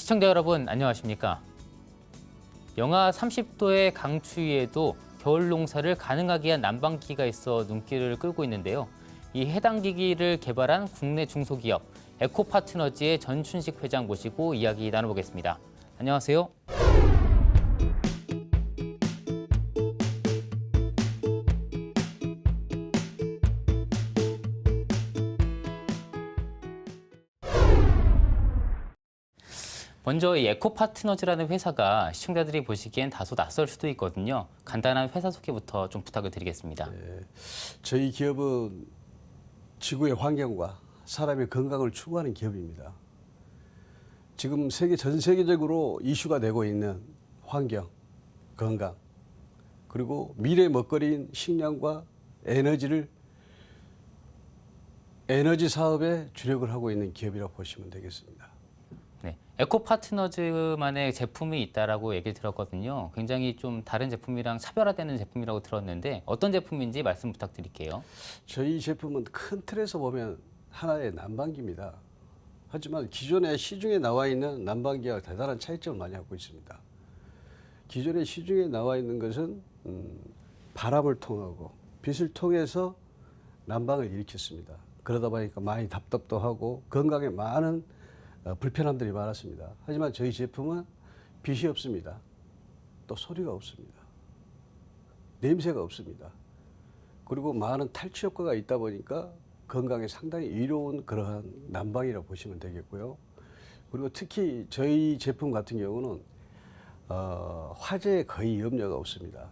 시청자 여러분 안녕하십니까? 영하 30도의 강추위에도 겨울 농사를 가능하게 한 난방기가 있어 눈길을 끌고 있는데요. 이 해당 기기를 개발한 국내 중소기업 에코파트너즈의 전춘식 회장 모시고 이야기 나눠보겠습니다. 안녕하세요. 먼저 이 에코파트너즈라는 회사가 시청자들이 보시기엔 다소 낯설 수도 있거든요. 간단한 회사 소개부터 좀 부탁을 드리겠습니다. 네, 저희 기업은 지구의 환경과 사람의 건강을 추구하는 기업입니다. 지금 전 세계적으로 이슈가 되고 있는 환경, 건강, 그리고 미래 먹거리인 식량과 에너지 사업에 주력을 하고 있는 기업이라고 보시면 되겠습니다. 네, 에코파트너즈만의 제품이 있다라고 얘기를 들었거든요. 굉장히 좀 다른 제품이랑 차별화되는 제품이라고 들었는데 어떤 제품인지 말씀 부탁드릴게요. 저희 제품은 큰 틀에서 보면 하나의 난방기입니다. 하지만 기존에 시중에 나와 있는 난방기와 대단한 차이점을 많이 갖고 있습니다. 기존에 시중에 나와 있는 것은 바람을 통하고 빛을 통해서 난방을 일으켰습니다. 그러다 보니까 많이 답답도 하고 건강에 많은 불편함들이 많았습니다. 하지만 저희 제품은 빛이 없습니다. 또 소리가 없습니다. 냄새가 없습니다. 그리고 많은 탈취 효과가 있다 보니까 건강에 상당히 이로운 그러한 난방이라고 보시면 되겠고요. 그리고 특히 저희 제품 같은 경우는 화재에 거의 염려가 없습니다.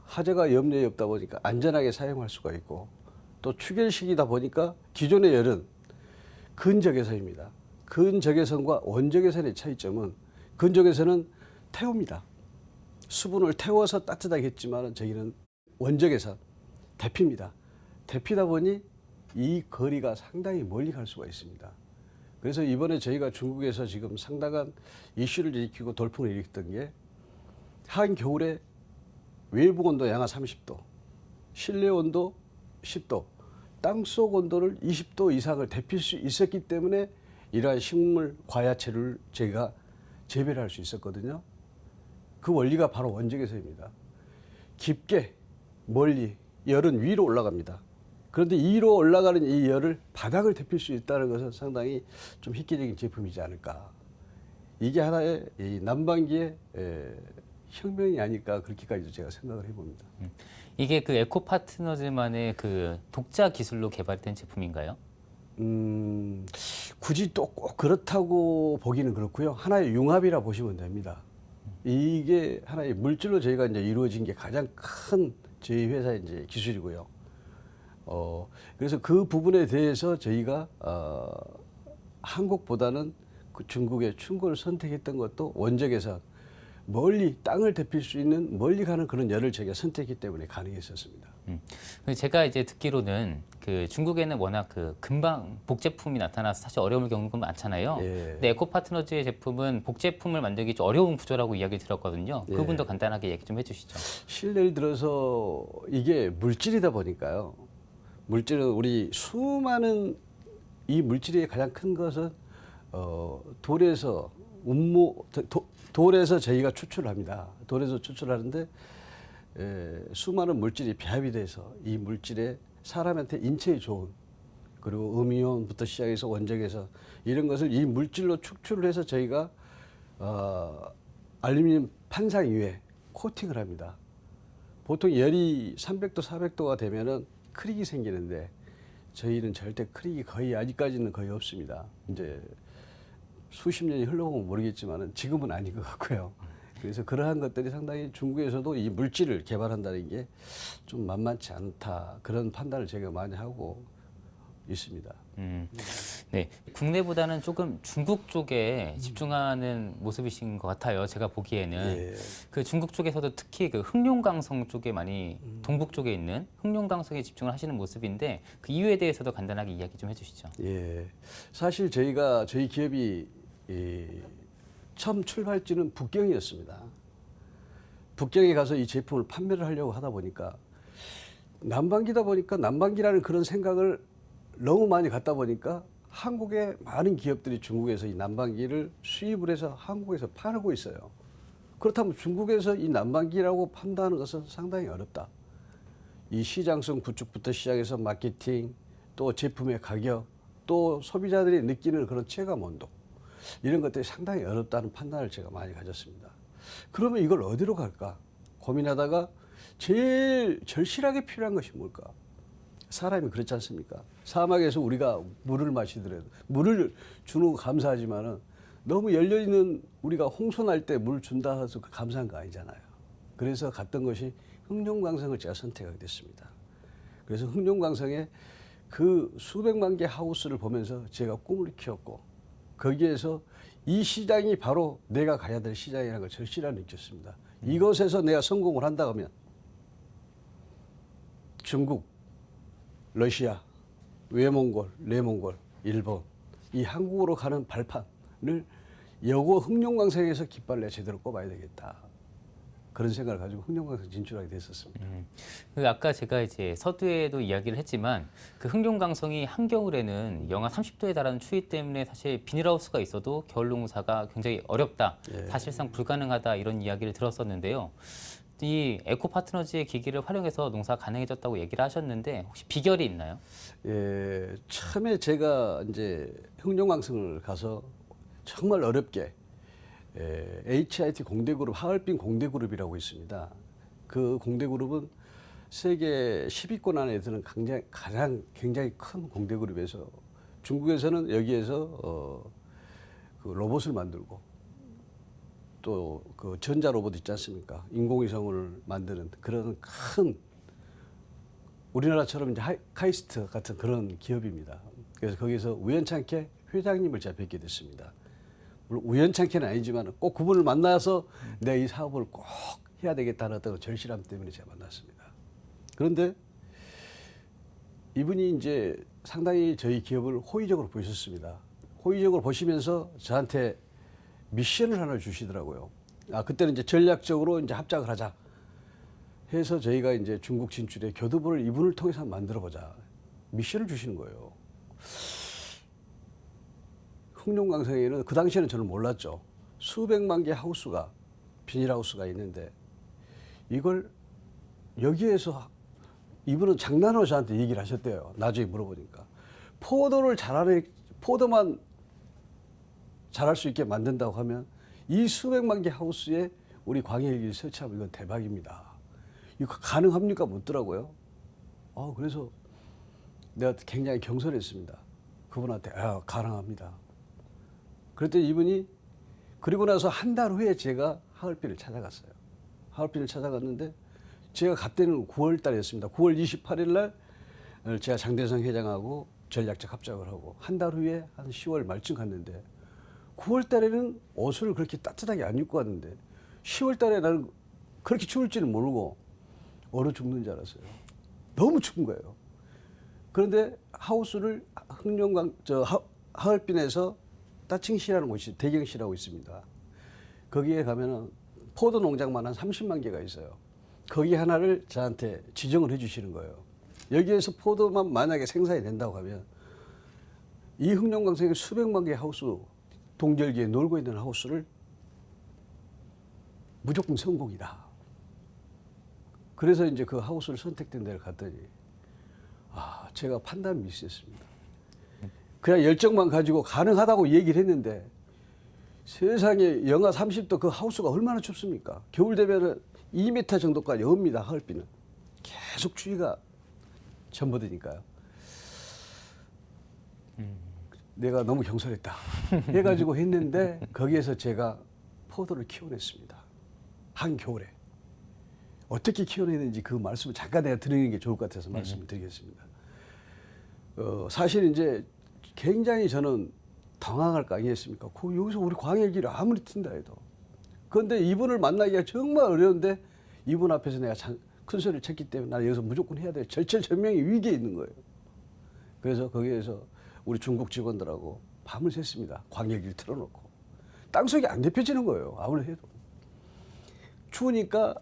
화재가 염려가 없다 보니까 안전하게 사용할 수가 있고 또 추결식이다 보니까 기존의 열은 근적외선입니다. 근적외선과 원적외선의 차이점은 근적외선은 태웁니다. 수분을 태워서 따뜻하게 했지만 저희는 원적외선, 데핍니다. 데피다 보니 이 거리가 상당히 멀리 갈 수가 있습니다. 그래서 이번에 저희가 중국에서 지금 상당한 이슈를 일으키고 돌풍을 일으켰던 게 한겨울에 외부 온도 영하 30도, 실내 온도 10도, 땅속 온도를 20도 이상을 데필 수 있었기 때문에 이러한 식물 과야채를 저희가 재배를 할 수 있었거든요. 그 원리가 바로 원적외선입니다. 깊게 멀리 열은 위로 올라갑니다. 그런데 위로 올라가는 이 열을 바닥을 데필 수 있다는 것은 상당히 좀 획기적인 제품이지 않을까. 이게 하나의 이 난방기의 혁명이 아닐까 그렇게까지도 제가 생각을 해봅니다. 이게 그 에코파트너즈만의 그 독자 기술로 개발된 제품인가요? 굳이 또 꼭 그렇다고 보기는 그렇고요. 하나의 융합이라 보시면 됩니다. 이게 하나의 물질로 저희가 이제 이루어진 게 가장 큰 저희 회사의 이제 기술이고요. 그래서 그 부분에 대해서 저희가 한국보다는 그 중국의 춘구를 선택했던 것도 원적외선 멀리 땅을 데필 수 있는 멀리 가는 그런 열을 저희가 선택했기 때문에 가능했었습니다. 제가 이제 듣기로는 그 중국에는 워낙 그 금방 복제품이 나타나서 사실 어려움을 겪는 건 많잖아요. 예. 근데 에코파트너즈의 제품은 복제품을 만들기 좀 어려운 구조라고 이야기를 들었거든요. 그 부분도 간단하게 얘기 좀 해주시죠. 실내를 들어서 이게 물질이다 보니까요. 물질은 우리 수많은 이 물질의 가장 큰 것은 돌에서 돌에서 저희가 추출을 합니다. 돌에서 추출하는데 수많은 물질이 배합이 돼서 이 물질에 사람한테 인체에 좋은 그리고 음이온부터 시작해서 원적외선 이런 것을 이 물질로 축출을 해서 저희가 알루미늄 판상 위에 코팅을 합니다. 보통 열이 300도, 400도가 되면은 크릭이 생기는데 저희는 절대 크릭이 거의 아직까지는 거의 없습니다. 이제 수십 년이 흘러보면 모르겠지만은 지금은 아닌 것 같고요. 그래서 그러한 것들이 상당히 중국에서도 이 물질을 개발한다는 게 좀 만만치 않다. 그런 판단을 제가 많이 하고 있습니다. 네, 국내보다는 조금 중국 쪽에 집중하는 모습이신 것 같아요. 제가 보기에는 예. 그 중국 쪽에서도 특히 그 흑룡강성 쪽에 많이 동북 쪽에 있는 흑룡강성에 집중을 하시는 모습인데 그 이유에 대해서도 간단하게 이야기 좀 해주시죠. 예. 사실 저희 기업이 처음 출발지는 북경이었습니다. 북경에 가서 이 제품을 판매를 하려고 하다 보니까 난방기다 보니까 난방기라는 그런 생각을 너무 많이 갖다 보니까 한국의 많은 기업들이 중국에서 이 난방기를 수입을 해서 한국에서 팔고 있어요. 그렇다면 중국에서 이 난방기라고 판단하는 것은 상당히 어렵다. 이 시장성 구축부터 시작해서 마케팅, 또 제품의 가격, 또 소비자들이 느끼는 그런 체감 온도, 이런 것들이 상당히 어렵다는 판단을 제가 많이 가졌습니다. 그러면 이걸 어디로 갈까 고민하다가 제일 절실하게 필요한 것이 뭘까? 사람이 그렇지 않습니까? 사막에서 우리가 물을 마시더라도 물을 주는 거 감사하지만은 너무 열려있는 우리가 홍수 날 때 물 준다 해서 감사한 거 아니잖아요. 그래서 갔던 것이 흑룡강성을 제가 선택하게 됐습니다. 그래서 흑룡강성에 그 수백만 개 하우스를 보면서 제가 꿈을 키웠고 거기에서 이 시장이 바로 내가 가야 될 시장이라는 걸 절실하게 느꼈습니다. 이것에서 내가 성공을 한다 하면 중국, 러시아, 외몽골, 내몽골, 일본 이 한국으로 가는 발판을 여고 흑룡강성에서 깃발을 내가 제대로 꼽아야 되겠다. 그런 생각을 가지고 흑룡강성 진출하게 됐었습니다. 그 아까 제가 이제 서두에도 이야기를 했지만 그 흑룡강성이 한겨울에는 영하 30도에 달하는 추위 때문에 사실 비닐하우스가 있어도 겨울 농사가 굉장히 어렵다, 예. 사실상 불가능하다 이런 이야기를 들었었는데요. 이 에코파트너즈의 기기를 활용해서 농사가 가능해졌다고 얘기를 하셨는데 혹시 비결이 있나요? 예, 처음에 제가 이제 흑룡강성을 가서 정말 어렵게 HIT 공대그룹, 하얼빈 공대그룹이라고 있습니다. 그 공대그룹은 세계 10위권 안에 드는 굉장히 큰 공대그룹에서 중국에서는 여기에서 그 로봇을 만들고 또 그 전자 로봇 있지 않습니까? 인공위성을 만드는 그런 큰 우리나라처럼 이제 카이스트 같은 그런 기업입니다. 그래서 거기서 우연찮게 회장님을 제가 뵙게 됐습니다. 물론 우연찮게는 아니지만 꼭 그분을 만나서 내가 이 사업을 꼭 해야 되겠다는 어떤 절실함 때문에 제가 만났습니다. 그런데 이분이 이제 상당히 저희 기업을 호의적으로 보셨습니다. 호의적으로 보시면서 저한테 미션을 하나 주시더라고요. 그때는 이제 전략적으로 이제 합작을 하자 해서 저희가 이제 중국 진출에 교두보를 이분을 통해서 만들어 보자. 미션을 주시는 거예요. 흑룡강성에는 그 당시에는 저는 몰랐죠. 수백만 개 하우스가 비닐하우스가 있는데 이걸 여기에서 이분은 장난으로 저한테 얘기를 하셨대요. 나중에 물어보니까 포도만 잘할 수 있게 만든다고 하면 이 수백만 개 하우스에 우리 광해일기를 설치하면 이건 대박입니다. 이거 가능합니까? 묻더라고요. 그래서 내가 굉장히 경솔했습니다. 그분한테 가능합니다. 그랬더니 이분이 그리고 나서 한 달 후에 제가 하얼빈을 찾아갔어요. 하얼빈을 찾아갔는데 제가 그때는 9월 달이었습니다. 9월 28일 날 제가 장대성 회장하고 전략적 합작을 하고 한 달 후에 한 10월 말쯤 갔는데 9월 달에는 옷을 그렇게 따뜻하게 안 입고 왔는데 10월 달에 나는 그렇게 추울 줄은 모르고 얼어 죽는 줄 알았어요. 너무 추운 거예요. 그런데 하우스를 하얼빈에서 따칭시라는 곳이 대경시라고 있습니다. 거기에 가면은 포도 농장만 한 30만 개가 있어요. 거기 하나를 저한테 지정을 해주시는 거예요. 여기에서 포도만 만약에 생산이 된다고 하면 이 흑룡강성에 수백만 개의 하우스, 동절기에 놀고 있는 하우스를 무조건 성공이다. 그래서 이제 그 하우스를 선택된 데를 갔더니 제가 판단 미스였습니다. 그냥 열정만 가지고 가능하다고 얘기를 했는데 세상에 영하 30도 그 하우스가 얼마나 춥습니까? 겨울 되면은 2m 정도까지 옵니다. 하얼빈은 계속 추위가 전부되니까요. 내가 너무 경솔했다 해가지고 했는데 거기에서 제가 포도를 키워냈습니다. 한겨울에. 어떻게 키워냈는지 그 말씀을 잠깐 내가 드리는 게 좋을 것 같아서 말씀을 드리겠습니다. 사실 이제 굉장히 저는 당황할 거 아니겠습니까? 여기서 우리 광해일기를 아무리 튄다 해도. 그런데 이분을 만나기가 정말 어려운데 이분 앞에서 내가 큰 소리를 쳤기 때문에 나는 여기서 무조건 해야 돼. 절체절명의 위기에 있는 거예요. 그래서 거기에서 우리 중국 직원들하고 밤을 샜습니다. 광해일기를 틀어놓고. 땅속이 안 데펴지는 거예요. 아무리 해도. 추우니까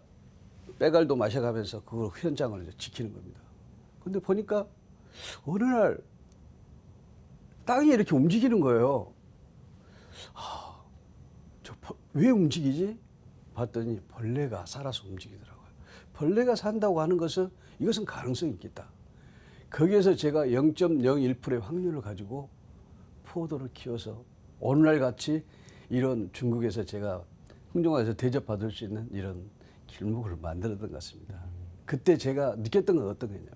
빼갈도 마셔가면서 그 현장을 지키는 겁니다. 근데 보니까 어느 날 땅이 이렇게 움직이는 거예요. 왜 움직이지? 봤더니 벌레가 살아서 움직이더라고요. 벌레가 산다고 하는 것은 이것은 가능성이 있겠다. 거기에서 제가 0.01%의 확률을 가지고 포도를 키워서 오늘날 같이 이런 중국에서 제가 흥정화에서 대접받을 수 있는 이런 길목을 만들었던 것 같습니다. 그때 제가 느꼈던 건 어떤 거냐면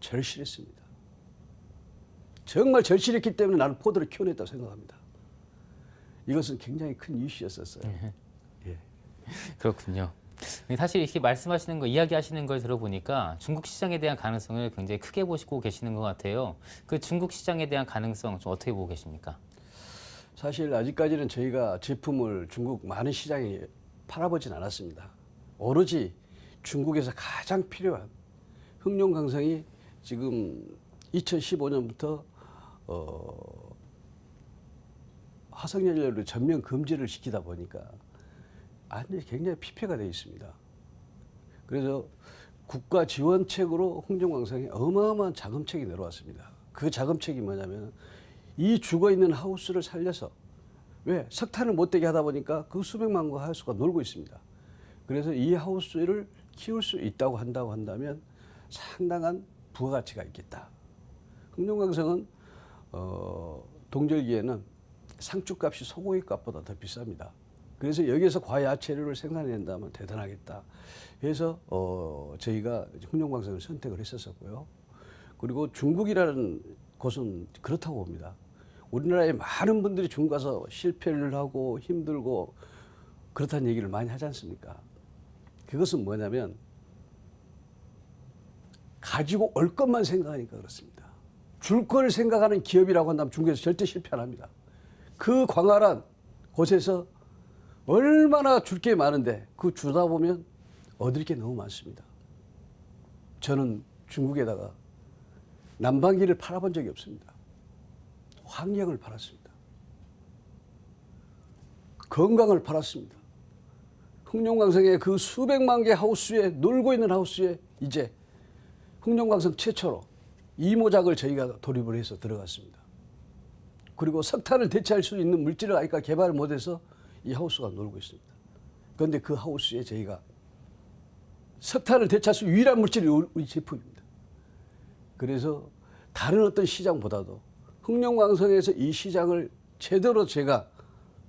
절실했습니다. 정말 절실했기 때문에 나는 포도를 키워냈다고 생각합니다. 이것은 굉장히 큰 이슈였었어요. 예. 그렇군요. 사실 이렇게 말씀하시는 거, 이야기하시는 걸 들어보니까 중국 시장에 대한 가능성을 굉장히 크게 보시고 계시는 것 같아요. 그 중국 시장에 대한 가능성 좀 어떻게 보고 계십니까? 사실 아직까지는 저희가 제품을 중국 많은 시장에 팔아보진 않았습니다. 오로지 중국에서 가장 필요한 흑룡강성이 지금 2015년부터 화석연료를 전면 금지를 시키다 보니까 굉장히 피폐가 되어 있습니다. 그래서 국가 지원책으로 흥정광성에 어마어마한 자금책이 내려왔습니다. 그 자금책이 뭐냐면 이 죽어있는 하우스를 살려서 왜 석탄을 못 되게 하다 보니까 그 수백만 個 하우스가 놀고 있습니다. 그래서 이 하우스를 키울 수 있다고 한다면 상당한 부가가치가 있겠다. 흥룡강성은 동절기에는 상추값이 소고기값보다 더 비쌉니다. 그래서 여기에서 과야채류를 생산해낸다면 대단하겠다. 그래서 저희가 흥룡강성을 선택을 했었고요. 그리고 중국이라는 곳은 그렇다고 봅니다. 우리나라에 많은 분들이 중국 가서 실패를 하고 힘들고 그렇다는 얘기를 많이 하지 않습니까? 그것은 뭐냐면 가지고 올 것만 생각하니까 그렇습니다. 줄 걸 생각하는 기업이라고 한다면 중국에서 절대 실패 안 합니다. 그 광활한 곳에서 얼마나 줄 게 많은데 그 주다 보면 얻을 게 너무 많습니다. 저는 중국에다가 남방기를 팔아본 적이 없습니다. 환경을 팔았습니다. 건강을 팔았습니다. 흥룡강성의 그 수백만 개 하우스에 놀고 있는 하우스에 이제 흥룡강성 최초로 이모작을 저희가 돌입을 해서 들어갔습니다. 그리고 석탄을 대체할 수 있는 물질을 아직까 개발을 못해서 이 하우스가 놀고 있습니다. 그런데 그 하우스에 저희가 석탄을 대체할 수 유일한 물질이 우리 제품입니다. 그래서 다른 어떤 시장보다도 흥룡강성에서 이 시장을 제대로 제가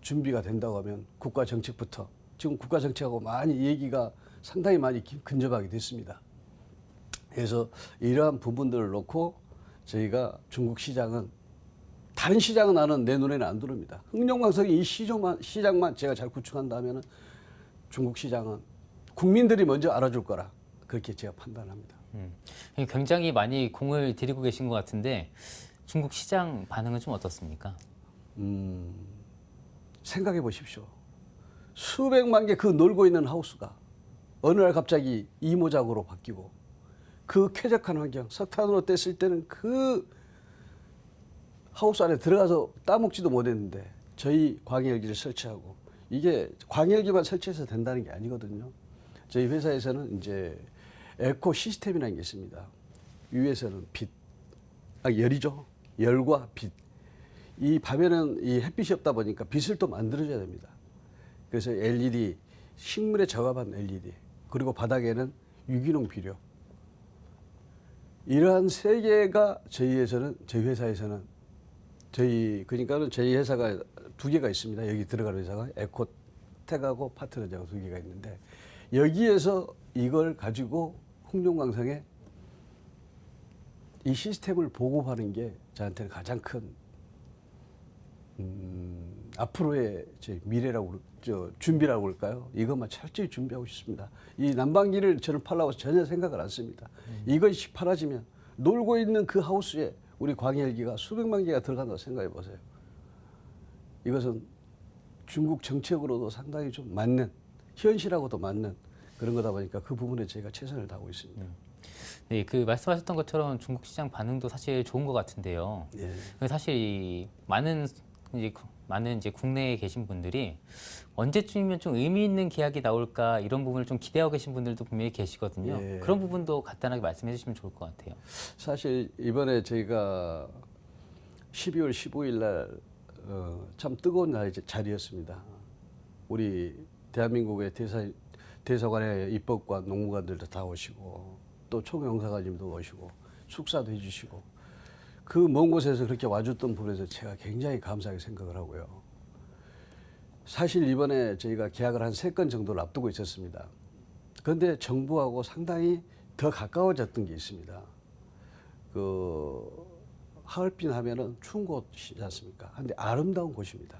준비가 된다고 하면 국가 정책부터 지금 국가 정책하고 많이 얘기가 상당히 많이 근접하게 됐습니다. 그래서 이러한 부분들을 놓고 저희가 중국 시장은 다른 시장은 나는 내 눈에는 안 들어옵니다. 흥룡강성이 이 시장만 제가 잘 구축한다면 중국 시장은 국민들이 먼저 알아줄 거라 그렇게 제가 판단합니다. 굉장히 많이 공을 들이고 계신 것 같은데 중국 시장 반응은 좀 어떻습니까? 생각해 보십시오. 수백만 개 그 놀고 있는 하우스가 어느 날 갑자기 이모작으로 바뀌고 그 쾌적한 환경, 석탄으로 뗐을 때는 그 하우스 안에 들어가서 따먹지도 못했는데 저희 광해열기를 설치하고 이게 광해열기만 설치해서 된다는 게 아니거든요. 저희 회사에서는 이제 에코 시스템이라는 게 있습니다. 위에서는 빛, 열이죠. 열과 빛. 이 밤에는 이 햇빛이 없다 보니까 빛을 또 만들어줘야 됩니다. 그래서 LED, 식물에 적합한 LED, 그리고 바닥에는 유기농 비료. 이러한 세 개가 저희 회사에서는 그러니까는 저희 회사가 두 개가 있습니다. 여기 들어가는 회사가 에코텍하고 파트너즈하고 두 개가 있는데 여기에서 이걸 가지고 흥룡강성에 이 시스템을 보급하는 게 저한테는 가장 큰 앞으로의 제 미래라고 준비라고 그럴까요? 이것만 철저히 준비하고 싶습니다. 이 난방기를 저는 팔라고 전혀 생각을 안 씁니다. 이것이 팔아지면 놀고 있는 그 하우스에 우리 광해열기가 수백만 개가 들어간다고 생각해 보세요. 이것은 중국 정책으로도 상당히 좀 맞는, 현실하고도 맞는 그런 거다 보니까 그 부분에 저희가 최선을 다하고 있습니다. 네, 그 말씀하셨던 것처럼 중국 시장 반응도 사실 좋은 것 같은데요. 예. 사실 이 많은 이제 국내에 계신 분들이 언제쯤이면 좀 의미 있는 계약이 나올까 이런 부분을 좀 기대하고 계신 분들도 분명히 계시거든요. 예. 그런 부분도 간단하게 말씀해 주시면 좋을 것 같아요. 사실 이번에 저희가 12월 15일 날 참 뜨거운 자리였습니다. 우리 대한민국의 대사관의 입법관, 농무관들도 다 오시고 또 총영사관님도 오시고 축사도 해주시고 그 먼 곳에서 그렇게 와줬던 부분에서 제가 굉장히 감사하게 생각을 하고요. 사실 이번에 저희가 계약을 한 3건 정도를 앞두고 있었습니다. 그런데 정부하고 상당히 더 가까워졌던 게 있습니다. 그 하얼빈 하면은 추운 곳이지 않습니까? 근데 아름다운 곳입니다.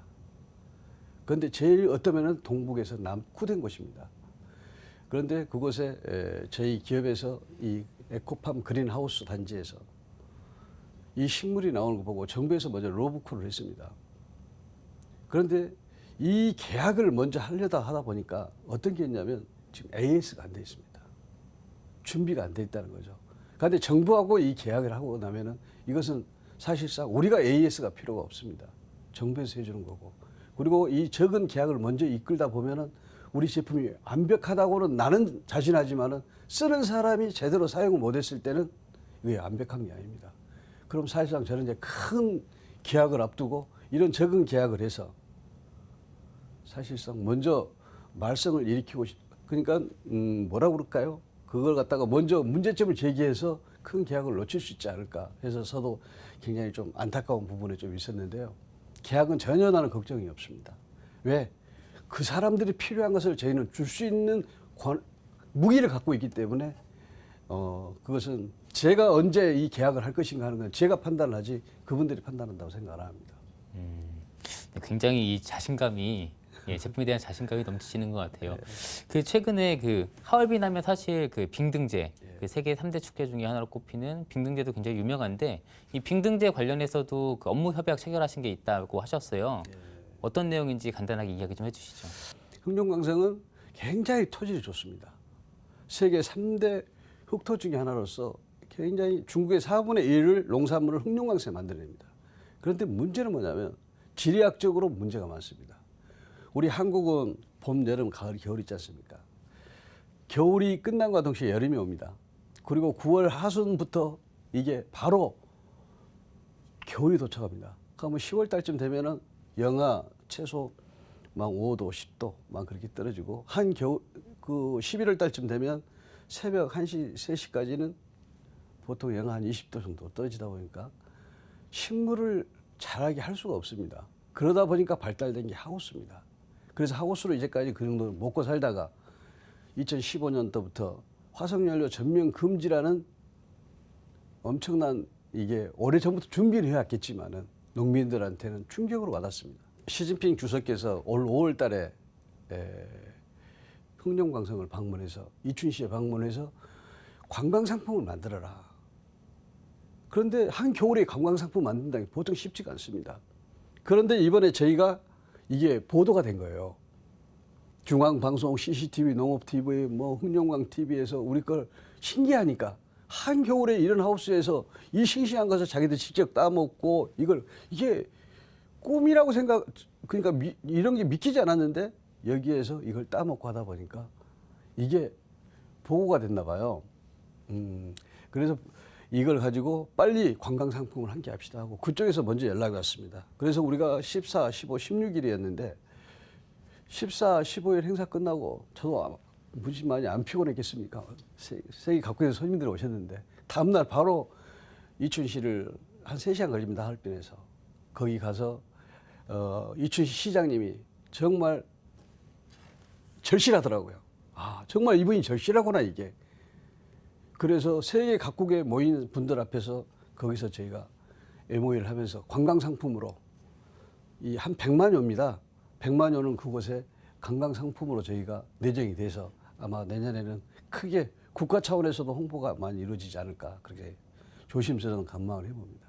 그런데 제일 어떠면은 동북에서 남구된 곳입니다. 그런데 그곳에 저희 기업에서 이 에코팜 그린하우스 단지에서 이 식물이 나오는 거 보고 정부에서 먼저 로브콜을 했습니다. 그런데 이 계약을 먼저 하려다 하다 보니까 어떤 게 있냐면 지금 AS가 안 돼 있습니다. 준비가 안 돼 있다는 거죠. 그런데 정부하고 이 계약을 하고 나면은 이것은 사실상 우리가 AS가 필요가 없습니다. 정부에서 해주는 거고. 그리고 이 적은 계약을 먼저 이끌다 보면은 우리 제품이 완벽하다고는 나는 자신하지만은 쓰는 사람이 제대로 사용을 못했을 때는 이게 완벽한 게 아닙니다. 그럼 사실상 저는 이제 큰 계약을 앞두고 이런 적은 계약을 해서 사실상 먼저 말썽을 일으키고 그러니까 뭐라고 그럴까요? 그걸 갖다가 먼저 문제점을 제기해서 큰 계약을 놓칠 수 있지 않을까 해서 저도 굉장히 좀 안타까운 부분이 좀 있었는데요. 계약은 전혀 나는 걱정이 없습니다. 왜? 그 사람들이 필요한 것을 저희는 줄 수 있는 무기를 갖고 있기 때문에 그것은 제가 언제 이 계약을 할 것인가 하는 건 제가 판단을 하지 그분들이 판단한다고 생각을 합니다. 굉장히 이 자신감이 제품에 대한 자신감이 넘치시는 것 같아요. 그 최근에 그 하얼빈 하면 사실 그 빙등제, 그 세계 3대 축제 중에 하나로 꼽히는 빙등제도 굉장히 유명한데 이 빙등제 관련해서도 그 업무 협약 체결하신 게 있다고 하셨어요. 어떤 내용인지 간단하게 이야기 좀 해주시죠. 흑룡강성은 굉장히 토질이 좋습니다. 세계 3대 흑토 중에 하나로서 굉장히 중국의 4분의 1을 농산물을 흑룡강성에 만들어냅니다. 그런데 문제는 뭐냐면 지리학적으로 문제가 많습니다. 우리 한국은 봄, 여름, 가을, 겨울 있지 않습니까? 겨울이 끝난과 동시에 여름이 옵니다. 그리고 9월 하순부터 이게 바로 겨울이 도착합니다. 그러면 10월 달쯤 되면은 영하 최소 막 5도, 10도 막 그렇게 떨어지고 한겨울 그 11월 달쯤 되면 새벽 1시, 3시까지는 보통 영하 한 20도 정도 떨어지다 보니까 식물을 자라게 할 수가 없습니다. 그러다 보니까 발달된 게 하우스입니다. 그래서 하우스로 이제까지 그 정도 먹고 살다가 2015년도부터 화석연료 전면 금지라는 엄청난 이게 오래전부터 준비를 해왔겠지만은 농민들한테는 충격으로 와닿습니다. 시진핑 주석께서 올 5월 달에 흑룡강성을 방문해서 이춘시에 방문해서 관광상품을 만들어라. 그런데 한겨울에 관광상품 만든다는 게 보통 쉽지가 않습니다. 그런데 이번에 저희가 이게 보도가 된 거예요. 중앙방송, CCTV, 농업TV, 뭐 흑룡강TV에서 우리 걸 신기하니까 한겨울에 이런 하우스에서 이 싱싱한 것을 자기들 직접 따먹고 이게 꿈이라고 그러니까 이런 게 믿기지 않았는데 여기에서 이걸 따먹고 하다 보니까 이게 보고가 됐나 봐요. 그래서 이걸 가지고 빨리 관광 상품을 함께 합시다 하고 그쪽에서 먼저 연락이 왔습니다. 그래서 우리가 14, 15, 16일이었는데 14, 15일 행사 끝나고 저도 무지 많이 안 피곤했겠습니까? 세계 각국에서 손님들이 오셨는데 다음날 바로 이춘시를 한 3시간 걸립니다. 하얼빈에서. 거기 가서 이춘시 시장님이 정말 절실하더라고요. 아, 정말 이분이 절실하구나 이게. 그래서 세계 각국에 모인 분들 앞에서 거기서 저희가 MOU를 하면서 관광상품으로 이 한 100만여입니다. 100만여는 그곳에 관광상품으로 저희가 내정이 돼서 아마 내년에는 크게 국가 차원에서도 홍보가 많이 이루어지지 않을까 그렇게 조심스러운 관망을 해봅니다.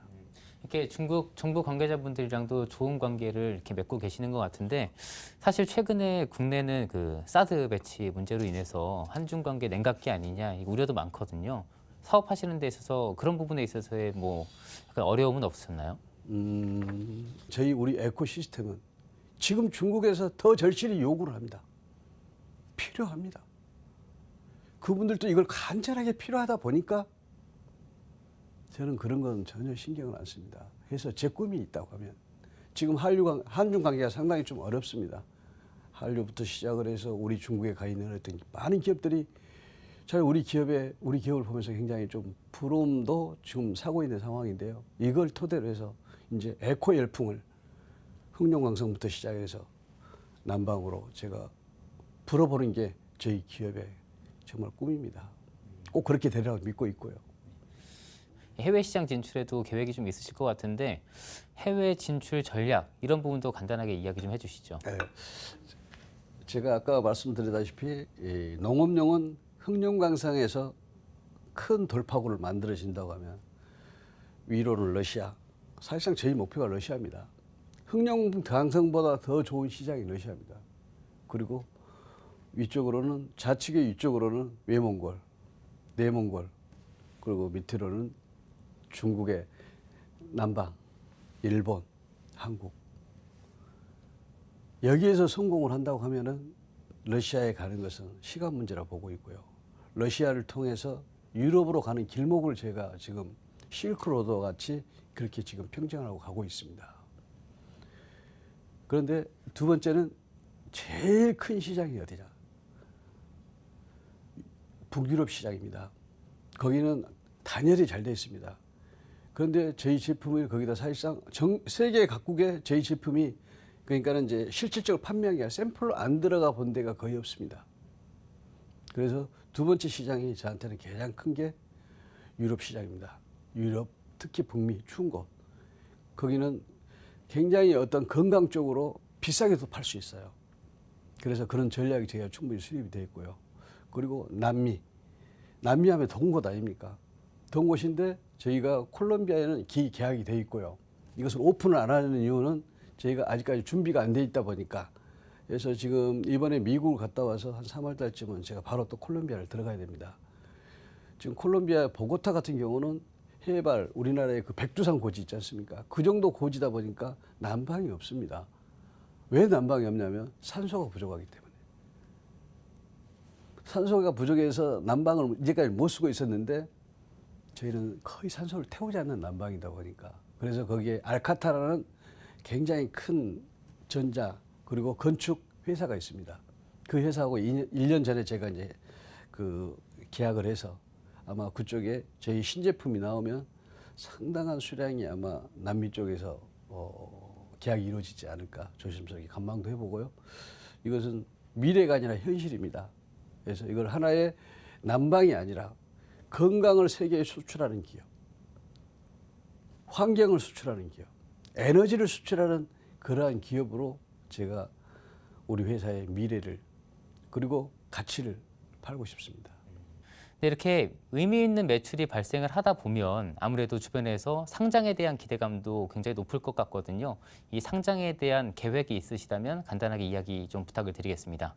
이렇게 중국 정부 관계자분들이랑도 좋은 관계를 이렇게 맺고 계시는 것 같은데 사실 최근에 국내는 그 사드 배치 문제로 인해서 한중 관계 냉각기 아니냐 이 우려도 많거든요. 사업하시는 데 있어서 그런 부분에 있어서의 뭐 약간 어려움은 없으셨나요? 저희 우리 에코시스템은 지금 중국에서 더 절실히 요구를 합니다. 필요합니다. 그분들도 이걸 간절하게 필요하다 보니까 저는 그런 건 전혀 신경을 안 씁니다. 해서 제 꿈이 있다고 하면 지금 한중 관계가 상당히 좀 어렵습니다. 한류부터 시작을 해서 우리 중국에 가 있는 어떤 많은 기업들이 잘 우리 기업을 보면서 굉장히 좀 부러움도 지금 사고 있는 상황인데요. 이걸 토대로 해서 이제 에코 열풍을 흑룡강성부터 시작해서 남방으로 제가 불어보는 게 저희 기업의 정말 꿈입니다. 꼭 그렇게 되리라고 믿고 있고요. 해외 시장 진출에도 계획이 좀 있으실 것 같은데 해외 진출 전략 이런 부분도 간단하게 이야기 좀 해주시죠. 네. 제가 아까 말씀드렸다시피 이 농업용은 흑룡강성에서 큰 돌파구를 만들어진다고 하면 위로는 러시아, 사실상 저희 목표가 러시아입니다. 흑룡강성보다 더 좋은 시장이 러시아입니다. 그리고 위쪽으로는 좌측의 위쪽으로는 외몽골, 내몽골, 그리고 밑으로는 중국의 남방, 일본, 한국. 여기에서 성공을 한다고 하면은 러시아에 가는 것은 시간 문제라 보고 있고요. 러시아를 통해서 유럽으로 가는 길목을 제가 지금 실크로드 같이 그렇게 지금 평정하고 가고 있습니다. 그런데 두 번째는 제일 큰 시장이 어디냐? 북유럽 시장입니다. 거기는 단열이 잘 되어 있습니다. 그런데 저희 제품을 거기다 사실상 세계 각국에 저희 제품이 그러니까는 이제 실질적으로 판매한 게 아니라 샘플로 안 들어가 본 데가 거의 없습니다. 그래서 두 번째 시장이 저한테는 가장 큰 게 유럽 시장입니다. 유럽, 특히 북미, 추운 곳. 거기는 굉장히 어떤 건강 쪽으로 비싸게도 팔 수 있어요. 그래서 그런 전략이 제가 충분히 수립이 되어 있고요. 그리고 남미 하면 더운 곳 아닙니까? 더운 곳인데 저희가 콜롬비아에는 계약이 되어 있고요. 이것을 오픈을 안 하는 이유는 저희가 아직까지 준비가 안 돼 있다 보니까 그래서 지금 이번에 미국을 갔다 와서 한 3월 달쯤은 제가 바로 또 콜롬비아를 들어가야 됩니다. 지금 콜롬비아 보고타 같은 경우는 해발 우리나라의 그 백두산 고지 있지 않습니까? 그 정도 고지다 보니까 난방이 없습니다. 왜 난방이 없냐면 산소가 부족하기 때문에. 산소가 부족해서 난방을 이제까지 못 쓰고 있었는데 저희는 거의 산소를 태우지 않는 난방이다 보니까 그래서 거기에 알카타라는 굉장히 큰 전자 그리고 건축 회사가 있습니다. 그 회사하고 1년 전에 제가 이제 그 계약을 해서 아마 그쪽에 저희 신제품이 나오면 상당한 수량이 아마 남미 쪽에서 계약이 이루어지지 않을까 조심스럽게 관망도 해보고요. 이것은 미래가 아니라 현실입니다. 그래서 이걸 하나의 난방이 아니라 건강을 세계에 수출하는 기업, 환경을 수출하는 기업, 에너지를 수출하는 그러한 기업으로 제가 우리 회사의 미래를 그리고 가치를 팔고 싶습니다. 네, 이렇게 의미 있는 매출이 발생을 하다 보면 아무래도 주변에서 상장에 대한 기대감도 굉장히 높을 것 같거든요. 이 상장에 대한 계획이 있으시다면 간단하게 이야기 좀 부탁을 드리겠습니다.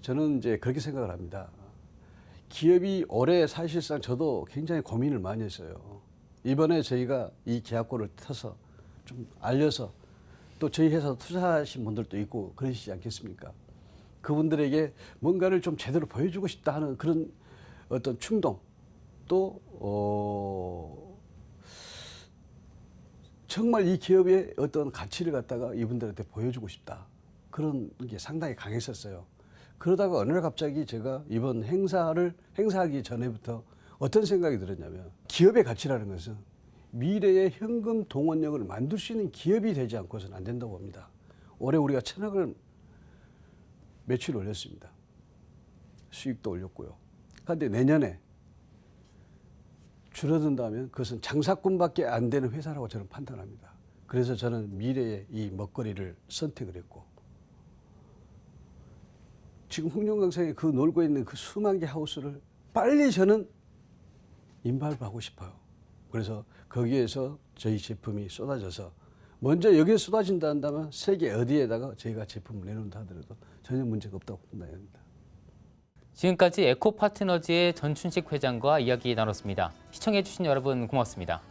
저는 이제 그렇게 생각을 합니다. 기업이 올해 사실상 저도 굉장히 고민을 많이 했어요. 이번에 저희가 이 계약권을 타서 좀 알려서 또 저희 회사 투자하신 분들도 있고 그러시지 않겠습니까? 그분들에게 뭔가를 좀 제대로 보여주고 싶다 하는 그런 어떤 충동 또 정말 이 기업의 어떤 가치를 갖다가 이분들한테 보여주고 싶다. 그런 게 상당히 강했었어요. 그러다가 어느 날 갑자기 제가 이번 행사하기 전에부터 어떤 생각이 들었냐면 기업의 가치라는 것은 미래의 현금 동원력을 만들 수 있는 기업이 되지 않고서는 안 된다고 봅니다. 올해 우리가 1,000억을 매출 올렸습니다. 수익도 올렸고요. 그런데 내년에 줄어든다면 그것은 장사꾼밖에 안 되는 회사라고 저는 판단합니다. 그래서 저는 미래의 이 먹거리를 선택을 했고 지금 흑룡강성에 그 놀고 있는 그 수만 개 하우스를 빨리 저는 인발하고 싶어요. 그래서 거기에서 저희 제품이 쏟아져서 먼저 여기에 쏟아진다 한다면 세계 어디에다가 저희가 제품을 내놓는다 하더라도 전혀 문제가 없다고 판단합니다. 지금까지 에코파트너즈의 전춘식 회장과 이야기 나눴습니다. 시청해주신 여러분 고맙습니다.